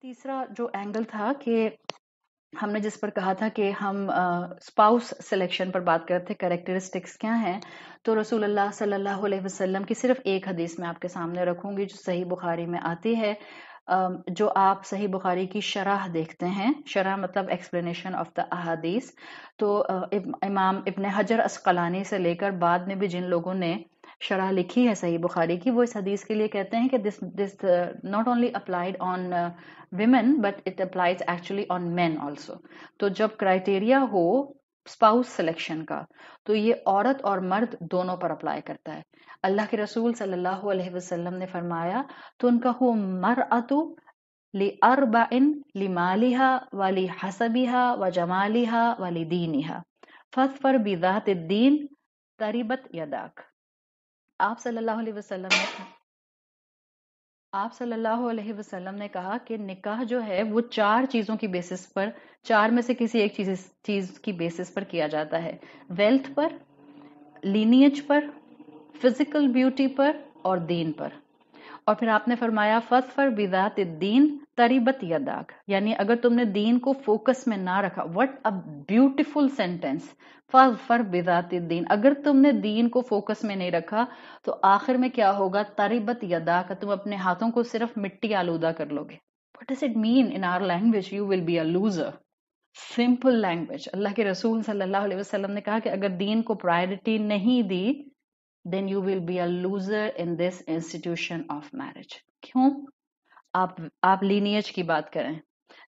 तीसरा जो एंगल था कि हमने जिस पर कहा था कि हम स्पाउस सिलेक्शन पर बात करते थे, कैरेक्टरिस्टिक्स क्या हैं, तो रसूलुल्लाह सल्लल्लाहु अलैहि वसल्लम की सिर्फ एक हदीस मैं आपके सामने रखूंगी जो सही बुखारी में आती है। जो आप सही बुखारी की शरह देखते हैं, शरह मतलब एक्सप्लेनेशन ऑफ द अहादीस, तो इमाम इब्न हजर अस्कलानी से लेकर बाद में भी जिन लोगों ने शरह लिखी है सही बुखारी की, वो इस हदीस के लिए कहते हैं कि this not only applied on women but it applies actually on men also। तो जब क्राइटेरिया हो स्पाउस सिलेक्शन का, तो ये औरत और मर्द दोनों पर अप्लाई करता है। अल्लाह के रसूल सल्लल्लाहु अलैहि वसल्लम ने फरमाया, तो उनका हो मरअतु लि अरबाइन लिमालिहा वली हसबिहा व जमालिहा वली दीनिहा फस्फर बिदात दीन तरिबत यदाक। आप सल्लल्लाहु अलैहि वसल्लम ने आप सल्लल्लाहु अलैहि वसल्लम ने कहा कि निकाह जो है वो चार चीजों की बेसिस पर, चार में से किसी एक चीज की बेसिस पर किया जाता है। वेल्थ पर, लीनियज पर, फिजिकल ब्यूटी पर और दीन पर। और फिर आपने फरमाया फस्फर बिदात दीन तरीबत यदाक, यानी अगर तुमने दीन को फोकस में ना रखा, व्हाट अ ब्यूटीफुल सेंटेंस, फस्फर बिदात दीन, अगर तुमने दीन को फोकस में नहीं रखा तो आखिर में क्या होगा, तरीबत यदाक, तुम अपने हाथों को सिर्फ मिट्टी आलूदा कर लोगे। What does it mean in our language, you will be a loser. Simple language. अल्लाह के रसूल सल्लल्लाहु अलैहि वसल्लम ने कहा कि अगर दीन को प्रायोरिटी नहीं दी, then you will be a loser in this institution of marriage। क्यों? आप लीनियज की बात करें,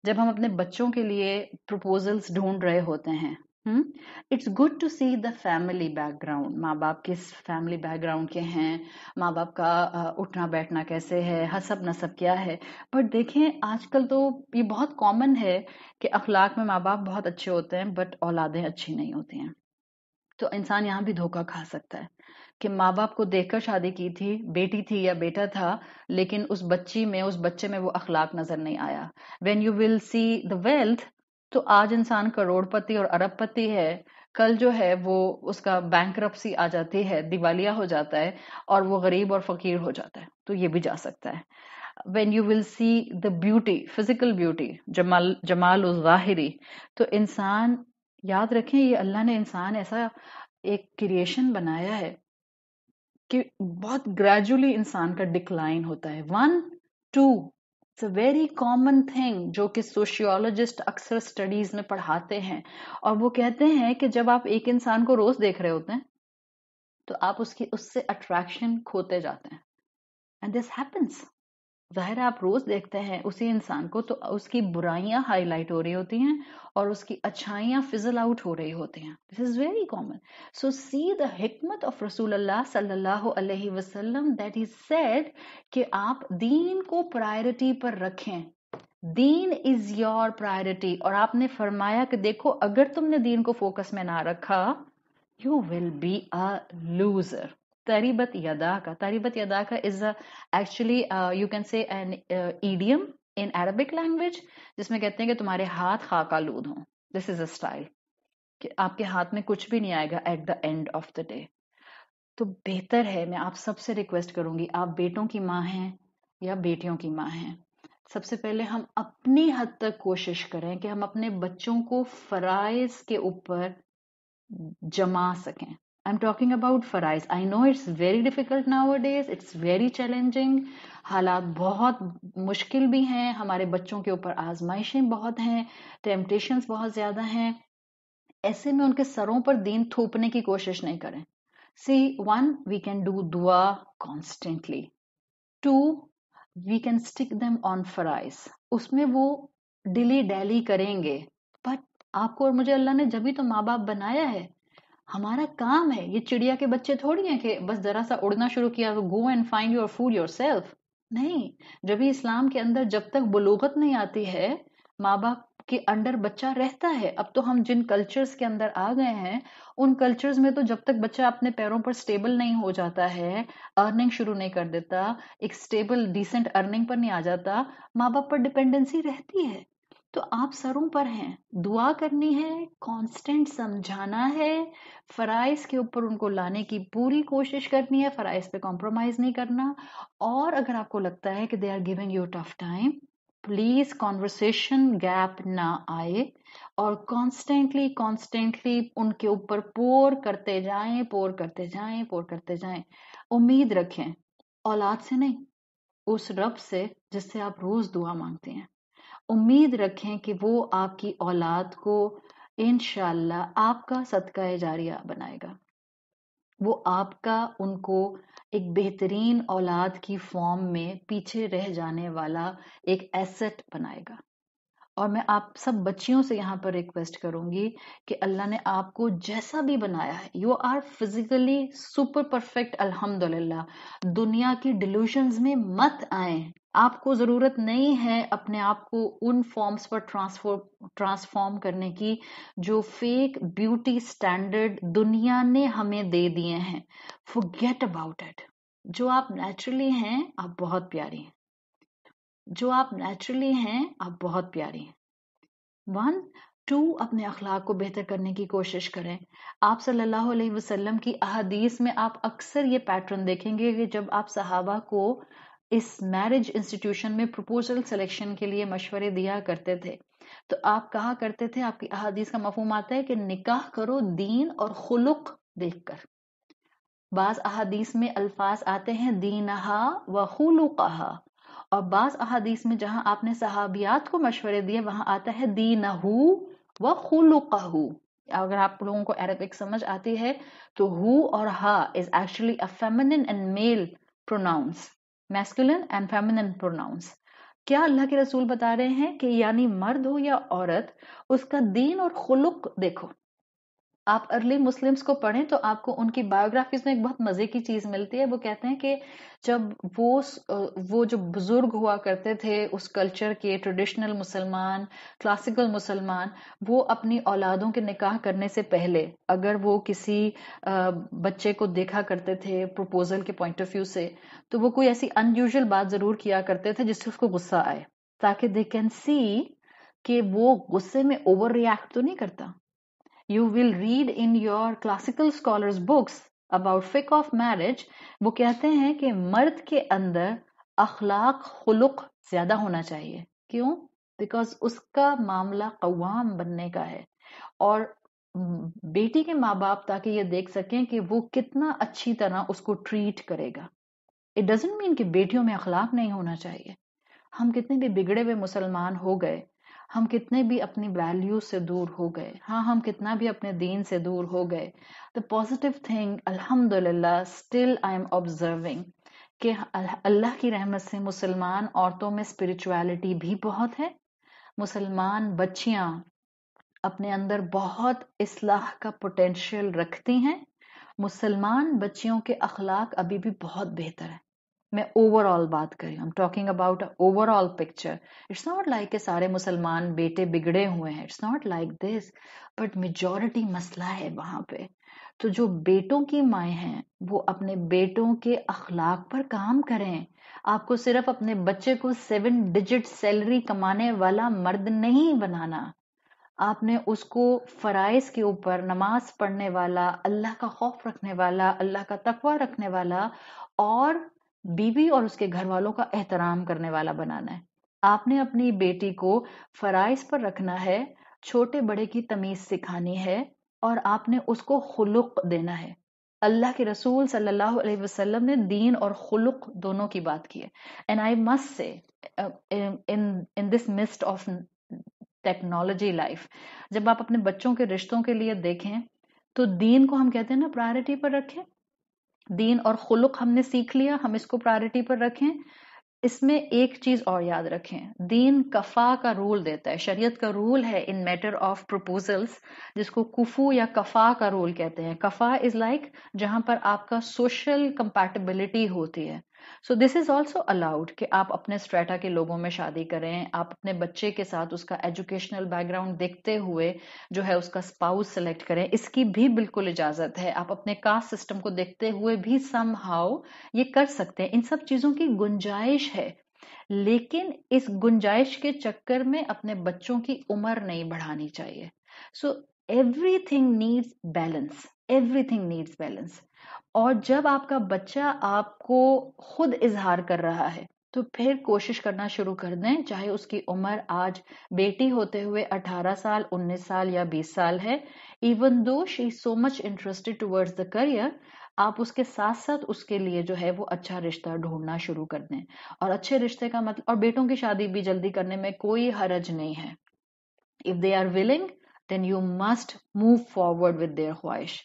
जब हम अपने बच्चों के लिए प्रपोजल्स ढूंढ रहे होते हैं, it's good to see the family background, माँ बाप किस फैमिली बैकग्राउंड के हैं, माँ बाप का उठना बैठना कैसे है, हसब नसब क्या है। बट देखें आजकल तो ये बहुत कॉमन है कि अखलाक में माँ बाप बहुत अच्छे होते हैं बट औलादें अच्छी नहीं होती हैं। तो इंसान यहाँ भी धोखा खा सकता है कि माँ बाप को देखकर शादी की थी, बेटी थी या बेटा था, लेकिन उस बच्चे में वो अखलाक नजर नहीं आया। When you will see the wealth, तो आज इंसान करोड़पति और अरबपति है, कल जो है वो उसका बैंकरप्सी आ जाती है, दिवालिया हो जाता है और वो गरीब और फकीर हो जाता है, तो ये भी जा सकता है। when you will see the beauty, physical beauty, Jamal उस ज़ाहिरी, तो इंसान, याद रखें ये अल्लाह ने इंसान ऐसा एक क्रिएशन बनाया है कि बहुत ग्रेजुअली इंसान का डिक्लाइन होता है। 1 2 it's a very common thing जो कि सोशियोलॉजिस्ट अक्सर स्टडीज में पढ़ाते हैं, और वो कहते हैं कि जब आप एक इंसान को रोज देख रहे होते हैं तो आप उससे अट्रैक्शन खोते जाते हैं, एंड दिस हैपेंस। ज़ाहिर है आप रोज देखते हैं उसी इंसान को तो उसकी बुराइयां हाईलाइट हो रही होती हैं और उसकी अच्छाइयां फिजल आउट हो रही होती हैं। This is very common. So see the हिकमत ऑफ रसूलुल्लाह सल्लल्लाहु अलैहि वसल्लम दैट ही सेड कि आप दीन को प्रायोरिटी पर रखें, दीन इज योर प्रायोरिटी। और आपने फरमाया कि देखो अगर तुमने दीन को फोकस में ना रखा, you will be a loser। तरीबत यदा का, तरीबत यदा का is actually you can say an idiom in Arabic language, जिसमें कहते हैं कि तुम्हारे हाथ खाक आलूद हों। दिस इज अ स्टाइल कि आपके हाथ में कुछ भी नहीं आएगा at the end of the day. तो बेहतर है, मैं आप सबसे रिक्वेस्ट करूंगी, आप बेटों की माँ हैं या बेटियों की माँ हैं, सबसे पहले हम अपनी हद तक कोशिश करें कि हम अपने बच्चों को फराइज के ऊपर जमा सकें। आई एम टॉकिंग अबाउट फराइज। I know it's very difficult nowadays, it's very challenging, हालात बहुत मुश्किल भी हैं, हमारे बच्चों के ऊपर आजमाइशें बहुत हैं, टेम्पटेशंस बहुत ज्यादा हैं। ऐसे में उनके सरों पर दीन थोपने की कोशिश नहीं करें। सी 1 वी कैन डू दुआ constantly, 2 we can stick them on फराइज, उसमें वो डिली डैली करेंगे, बट आपको और मुझे अल्लाह ने जब भी तो माँ बाप बनाया है, हमारा काम है, ये चिड़िया के बच्चे थोड़ी हैं कि बस जरा सा उड़ना शुरू किया तो go and find your food yourself. नहीं, जब भी इस्लाम के अंदर जब तक बुलूगत नहीं आती है, माँ बाप के अंडर बच्चा रहता है। अब तो हम जिन कल्चर्स के अंदर आ गए हैं, उन कल्चर्स में तो जब तक बच्चा अपने पैरों पर स्टेबल नहीं हो जाता है, अर्निंग शुरू नहीं कर देता, एक स्टेबल डिसेंट अर्निंग पर नहीं आ जाता, माँ बाप पर डिपेंडेंसी रहती है। तो आप सरों पर हैं, दुआ करनी है, कांस्टेंट समझाना है, फराइज के ऊपर उनको लाने की पूरी कोशिश करनी है, फराइज पे कॉम्प्रोमाइज नहीं करना। और अगर आपको लगता है कि they are giving you tough time, please conversation gap ना आए और कॉन्स्टेंटली उनके ऊपर पोर करते जाएं। उम्मीद रखें औलाद से नहीं, उस रब से जिससे आप रोज दुआ मांगते हैं। उम्मीद रखें कि वो आपकी औलाद को इंशाल्लाह आपका सदका जारिया बनाएगा, वो आपका उनको एक बेहतरीन औलाद की फॉर्म में पीछे रह जाने वाला एक एसेट बनाएगा। और मैं आप सब बच्चियों से यहाँ पर रिक्वेस्ट करूंगी कि अल्लाह ने आपको जैसा भी बनाया है, you are physically super perfect अल्हम्दुलिल्लाह। दुनिया की डिल्यूशंस में मत आए। आपको जरूरत नहीं है अपने आप को उन फॉर्म्स पर ट्रांसफॉर्म करने की जो फेक ब्यूटी स्टैंडर्ड दुनिया ने हमें दे दिए हैं। Forget about it. जो आप नेचुरली हैं आप बहुत प्यारी हैं, जो आप नेचुरली हैं आप बहुत प्यारी हैं। 1 2 अपने अखलाक को बेहतर करने की कोशिश करें। आप सल्लल्लाहु अलैहि वसल्लम की अहादीस में आप अक्सर ये पैटर्न देखेंगे कि जब आप सहाबा को इस मैरिज इंस्टीट्यूशन में प्रपोजल सिलेक्शन के लिए मशवरे दिया करते थे तो आप कहा करते थे, आपकी अहादीस का मफहूम आता है कि निकाह करो दीन और खुलुक देखकर। बाज अहादीस में अल्फाज आते हैं दीनहा व खुलुकहा, और बाज अहादीस में जहां आपने सहाबियात को मशवरे दिए वहां आता है दीनहू व खुलुकहू। अगर आप लोगों को अरबिक समझ आती है तो हु और हा is actually a feminine and male pronouns, masculine and feminine pronouns. क्या अल्लाह के रसूल बता रहे हैं कि यानी मर्द हो या औरत, उसका दीन और खुलुक देखो। आप अर्ली मुस्लिम्स को पढ़ें तो आपको उनकी बायोग्राफीज में एक बहुत मजे की चीज मिलती है। वो कहते हैं कि जब वो जो बुजुर्ग हुआ करते थे उस कल्चर के, ट्रेडिशनल मुसलमान, क्लासिकल मुसलमान, वो अपनी औलादों के निकाह करने से पहले अगर वो किसी बच्चे को देखा करते थे प्रपोजल के पॉइंट ऑफ व्यू से, तो वो कोई ऐसी अनयूजुअल बात जरूर किया करते थे जिससे उसको गुस्सा आए, ताकि दे कैन सी कि वो गुस्से में ओवर रिएक्ट तो नहीं करता। You will read in your classical scholars books about fiqh of marriage, वो कहते हैं कि मर्द के अंदर अखलाक खुलुक ज्यादा होना चाहिए। क्यों? बिकॉज उसका मामला कवाम बनने का है, और बेटी के माँ बाप ताकि ये देख सकें कि वो कितना अच्छी तरह उसको ट्रीट करेगा। इट डजंट मीन कि बेटियों में अखलाक नहीं होना चाहिए। हम कितने भी बिगड़े हुए मुसलमान हो गए, हम कितने भी अपनी वैल्यूज से दूर हो गए, हाँ हम कितना भी अपने दीन से दूर हो गए, द पॉजिटिव थिंग अल्हम्दुलिल्लाह स्टिल आई एम ऑब्जर्विंग कि अल्लाह की रहमत से मुसलमान औरतों में स्पिरिचुअलिटी भी बहुत है। मुसलमान बच्चियां अपने अंदर बहुत इस्लाह का पोटेंशियल रखती हैं। मुसलमान बच्चियों के अखलाक अभी भी बहुत बेहतर है। मैं ओवरऑल बात कर रही हूँ, talking about overall picture. It's not like के सारे मुसलमान बेटे बिगड़े हुए हैं, it's not like this, but majority मसला है वहां पे। तो जो बेटों की माएँ हैं वो अपने बेटों के अखलाक पर काम करें। आपको सिर्फ अपने बच्चे को 7 डिजिट सैलरी कमाने वाला मर्द नहीं बनाना, आपने उसको फराइज के ऊपर नमाज पढ़ने वाला, अल्लाह का खौफ रखने वाला, अल्लाह का तकवा रखने वाला और बीवी और उसके घर वालों का एहतराम करने वाला बनाना है। आपने अपनी बेटी को फराइज पर रखना है, छोटे बड़े की तमीज सिखानी है और आपने उसको खुलुक देना है। अल्लाह के रसूल सल्लल्लाहु अलैहि वसल्लम ने दीन और खुलुक दोनों की बात की है। And I must say in this mist of technology life, जब आप अपने बच्चों के रिश्तों के लिए देखें तो दीन को हम कहते हैं ना प्रायोरिटी पर रखें। दीन और खुलुक हमने सीख लिया, हम इसको प्रायोरिटी पर रखें। इसमें एक चीज और याद रखें, दीन कफा का रूल देता है, शरीयत का रूल है इन मैटर ऑफ प्रपोजल्स, जिसको कुफू या कफा का रूल कहते हैं। कफा इज लाइक जहां पर आपका सोशल कंपैटिबिलिटी होती है। So this is also allowed कि आप अपने स्ट्रेटा के लोगों में शादी करें, आप अपने बच्चे के साथ उसका एजुकेशनल बैकग्राउंड देखते हुए जो है उसका स्पाउस सेलेक्ट करें, इसकी भी बिल्कुल इजाजत है। आप अपने कास्ट सिस्टम को देखते हुए भी सम हाउ ये कर सकते हैं, इन सब चीजों की गुंजाइश है। लेकिन इस गुंजाइश के चक्कर में अपने बच्चों की उम्र नहीं बढ़ानी चाहिए। So everything needs balance, everything needs balance. और जब आपका बच्चा आपको खुद इजहार कर रहा है تو پھر کوشش کرنا شروع کر دیں، چاہے اس کی عمر آج بیٹی ہوتے ہوئے 18 سال 19 سال یا 20 سال ہے، even though she so much interested towards the career, آپ اس کے ساتھ ساتھ اس کے لیے جو ہے وہ اچھا رشتہ ڈھونڈنا شروع کر دیں. اور اچھے رشتے کا مطلب، اور بیٹوں کی شادی بھی جلدی کرنے میں کوئی حرج نہیں ہے. if they are willing then you must move forward with their خواہش.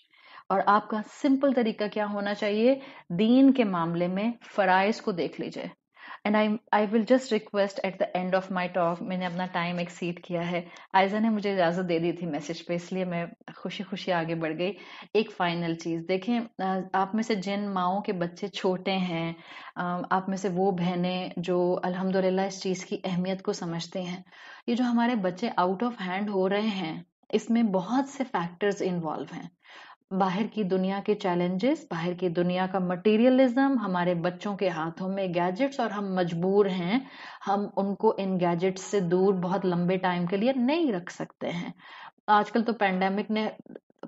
اور آپ کا سمپل طریقہ کیا ہونا چاہیے؟ دین کے معاملے میں فرائض کو دیکھ لیجئے. And I will just request at the end of my talk, میں نے اپنا ٹائم ایکسیڈ کیا ہے، آئزہ نے مجھے اجازت دے دی تھی میسج پہ، اس لیے میں خوشی خوشی آگے بڑھ گئی. ایک فائنل چیز دیکھیں، آپ میں سے جن ماؤں کے بچے چھوٹے ہیں، آپ میں سے وہ بہنیں جو الحمدللہ اس چیز کی اہمیت کو سمجھتے ہیں، یہ جو ہمارے بچے آؤٹ آف ہینڈ ہو رہے ہیں، اس میں بہت سے فیکٹرز انوالو ہیں. باہر کی دنیا کے چیلنجز، باہر کی دنیا کا مٹیریلزم، ہمارے بچوں کے ہاتھوں میں گیجٹس، اور ہم مجبور ہیں ہم ان کو ان گیجٹس سے دور بہت لمبے ٹائم کے لیے نہیں رکھ سکتے ہیں. آج کل تو پینڈیمک نے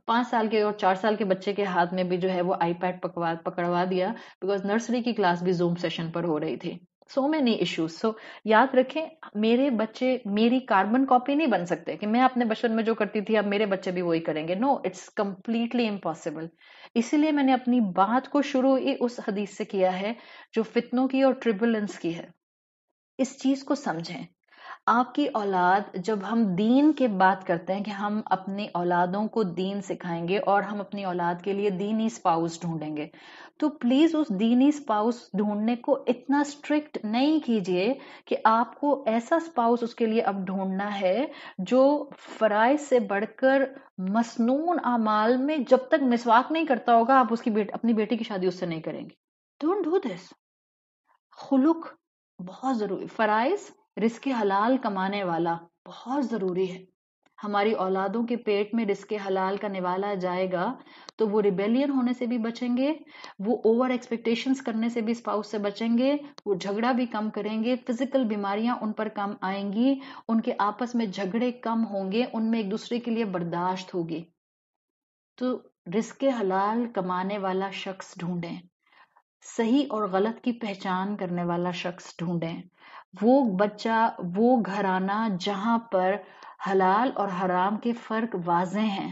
5 سال کے اور 4 سال کے بچے کے ہاتھ میں بھی جو ہے وہ آئی پیڈ پکڑوا دیا، بیکاز نرسری کی کلاس بھی زوم سیشن پر ہو رہی تھی. So many issues. سو یاد رکھیں، میرے بچے میری کاربن کاپی نہیں بن سکتے کہ میں اپنے بچپن میں جو کرتی تھی اب میرے بچے بھی وہی کریں گے. نو، اٹس کمپلیٹلی امپاسبل. اسی لیے میں نے اپنی بات کو شروع ہی اس حدیث سے کیا ہے جو فتنوں کی اور ٹریبولنس کی ہے. اس چیز کو سمجھیں. آپ کی اولاد، جب ہم دین کے بات کرتے ہیں کہ ہم اپنی اولادوں کو دین سکھائیں گے اور ہم اپنی اولاد کے لیے دینی سپاؤس ڈھونڈیں گے، تو پلیز اس دینی سپاؤس ڈھونڈنے کو اتنا سٹرکٹ نہیں کیجئے کہ آپ کو ایسا سپاؤس اس کے لیے اب ڈھونڈنا ہے جو فرائض سے بڑھ کر مسنون اعمال میں جب تک مسواک نہیں کرتا ہوگا آپ اس کی اپنی بیٹی کی شادی اس سے نہیں کریں گے. Don't do this. خلق بہت ضروری. فرائض، رزق حلال کمانے والا بہت ضروری ہے. ہماری اولادوں کے پیٹ میں رزق حلال کا نوالا جائے گا تو وہ ریبیلین ہونے سے بھی بچیں گے، وہ اوور ایکسپیکٹیشنز کرنے سے بھی اسپاؤس سے بچیں گے، وہ جھگڑا بھی کم کریں گے، فزیکل بیماریاں ان پر کم آئیں گی، ان کے آپس میں جھگڑے کم ہوں گے، ان میں ایک دوسرے کے لیے برداشت ہوگی. تو رزق حلال کمانے والا شخص ڈھونڈیں، صحیح اور غلط کی پہچان کرنے والا شخص ڈھونڈیں. وہ بچہ، وہ گھرانہ جہاں پر حلال اور حرام کے فرق واضح ہیں،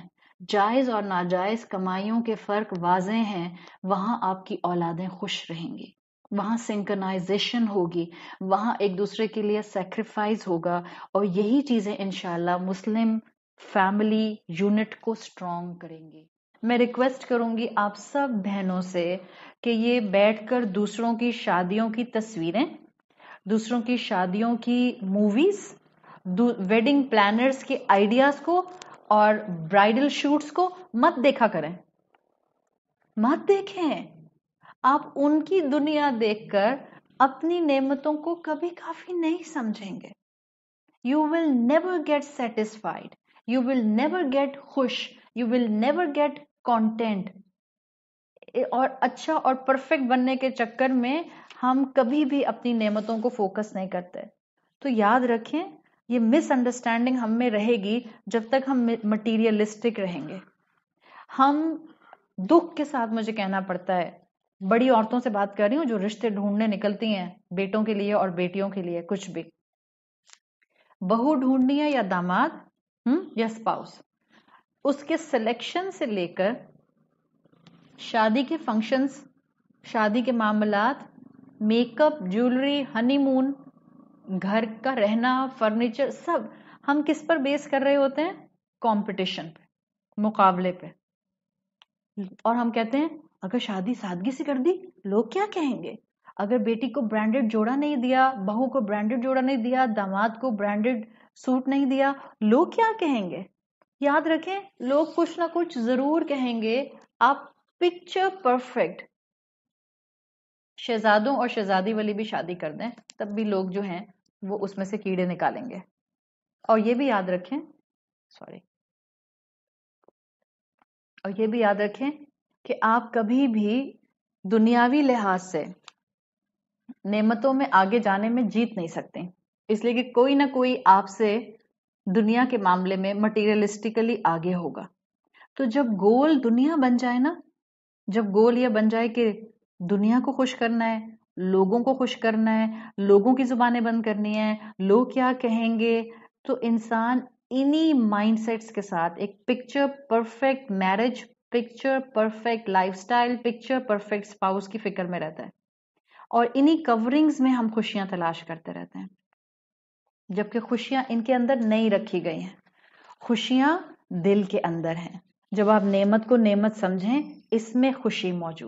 جائز اور ناجائز کمائیوں کے فرق واضح ہیں، وہاں آپ کی اولادیں خوش رہیں گی، وہاں سنکرنائزیشن ہوگی، وہاں ایک دوسرے کے لیے سیکریفائز ہوگا، اور یہی چیزیں انشاءاللہ مسلم فیملی یونٹ کو سٹرونگ کریں گی. میں ریکویسٹ کروں گی آپ سب بہنوں سے کہ یہ بیٹھ کر دوسروں کی شادیوں کی تصویریں، دوسروں کی شادیوں کی موویز، ویڈنگ پلانرز کے آئیڈیاز کو اور برائیڈل شوٹس کو مت دیکھا کریں، مت دیکھیں. آپ ان کی دنیا دیکھ کر اپنی نعمتوں کو کبھی کافی نہیں سمجھیں گے. You will never get satisfied. You will never get خوش. You will never get content. اور اچھا اور پرفیکٹ بننے کے چکر میں ہم کبھی بھی اپنی نعمتوں کو فوکس نہیں کرتے. تو یاد رکھیں، یہ مس انڈرسٹینڈنگ ہم میں رہے گی جب تک ہم مٹیریلسٹک رہیں گے. ہم دکھ کے ساتھ مجھے کہنا پڑتا ہے، بڑی عورتوں سے بات کر رہی ہوں جو رشتے ڈھونڈنے نکلتی ہیں بیٹوں کے لیے اور بیٹیوں کے لیے، کچھ بھی بہو ڈھونڈنی ہے یا داماد یا اسپاؤس، اس کے سلیکشن سے لے کر شادی کے فنکشنز، شادی کے معاملات، میک اپ، جیولری، ہنی مون، گھر کا رہنا، فرنیچر، سب ہم کس پر بیس کر رہے ہوتے ہیں؟ کمپٹیشن پہ، مقابلے پہ. اور ہم کہتے ہیں اگر شادی سادگی سے کر دی لوگ کیا کہیں گے، اگر بیٹی کو برانڈڈ جوڑا نہیں دیا، بہو کو برانڈڈ جوڑا نہیں دیا، داماد کو برانڈڈ سوٹ نہیں دیا، لوگ کیا کہیں گے. یاد رکھیں، لوگ کچھ نہ کچھ ضرور کہیں گے. آپ پکچر پرفیکٹ شہزادوں اور شہزادی والی بھی شادی کر دیں، تب بھی لوگ جو ہیں وہ اس میں سے کیڑے نکالیں گے. اور یہ بھی یاد رکھیں، اور یہ بھی یاد رکھیں کہ آپ کبھی بھی دنیاوی لحاظ سے نعمتوں میں آگے جانے میں جیت نہیں سکتے، اس لیے کہ کوئی نہ کوئی آپ سے دنیا کے معاملے میں مٹیریلسٹیکلی آگے ہوگا. تو جب گول دنیا بن جائے نا، جب گول یہ بن جائے کہ دنیا کو خوش کرنا ہے لوگوں کو خوش کرنا ہے، لوگوں کی زبانیں بند کرنی ہے، لوگ کیا کہیں گے. تو انسان انہی مائنڈ سیٹس کے ساتھ ایک picture perfect marriage, picture perfect life style, picture perfect spouse کی فکر میں رہتا ہے، اور انہی کورنگز میں ہم خوشیاں تلاش کرتے رہتے ہیں، جبکہ خوشیاں ان کے اندر نہیں رکھی گئی ہیں. خوشیاں دل کے اندر ہیں. جب آپ نعمت کو نعمت سمجھیں، اس میں خوشی موجود